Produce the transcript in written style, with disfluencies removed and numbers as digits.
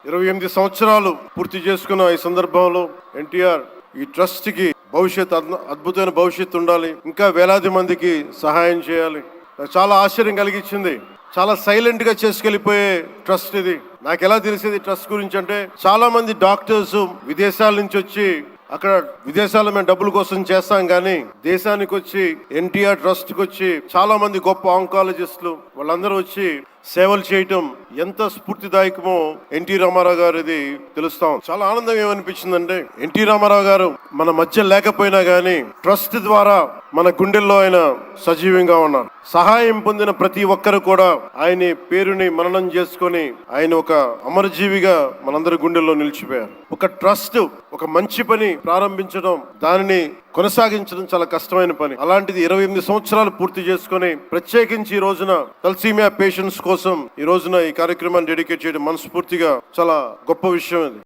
28 సంవత్సరాలు పూర్తి చేసుకున్న ఈ సందర్భంలో ఎన్టీఆర్ ఈ ట్రస్ట్ కి అద్భుతమైన భవిష్యత్తు ఉండాలి, ఇంకా వేలాది మందికి సహాయం చేయాలి. నాకు చాలా ఆశ్చర్యం కలిగించింది. చాలా సైలెంట్ గా చేసుకెళ్లిపోయే ట్రస్ట్ ఇది. నాకు ఎలా తెలిసేది ట్రస్ట్ గురించి అంటే, చాలా మంది డాక్టర్స్ విదేశాల నుంచి వచ్చి అక్కడ విదేశాల్లో మేము డబ్బుల కోసం చేస్తాం, కానీ దేశానికి వచ్చి ఎన్టీఆర్ ట్రస్ట్ కి వచ్చి చాలా మంది గొప్ప ఆంకాలజిస్టులు వాళ్ళందరూ వచ్చి సేవలు చేయటం ఎంత స్ఫూర్తిదాయకమో ఎన్టీ రామారావు గారిది తెలుస్తాం. చాలా ఆనందం ఏమనిపించిందంటే, ఎన్టీ రామారావు గారు మన మధ్య లేకపోయినా గానీ ట్రస్ట్ ద్వారా మన గుండెల్లో ఆయన సజీవంగా ఉన్నారు. సహాయం పొందిన ప్రతి ఒక్కరు కూడా ఆయన పేరుని మననం చేసుకొని ఆయన ఒక అమరజీవిగా మనందరి గుండెల్లో నిలిచిపోయారు. ఒక ట్రస్ట్ ఒక మంచి పని ప్రారంభించడం, దానిని కొనసాగించడం చాలా కష్టమైన పని. అలాంటిది 28 సంవత్సరాలు పూర్తి చేసుకొని ప్రత్యేకించి ఈ రోజున తలసీమియా పేషెంట్స్ కోసం ఈ రోజున ఈ కార్యక్రమాన్ని డెడికేట్ చేయడం మనస్ఫూర్తిగా చాలా గొప్ప విషయం ఇది.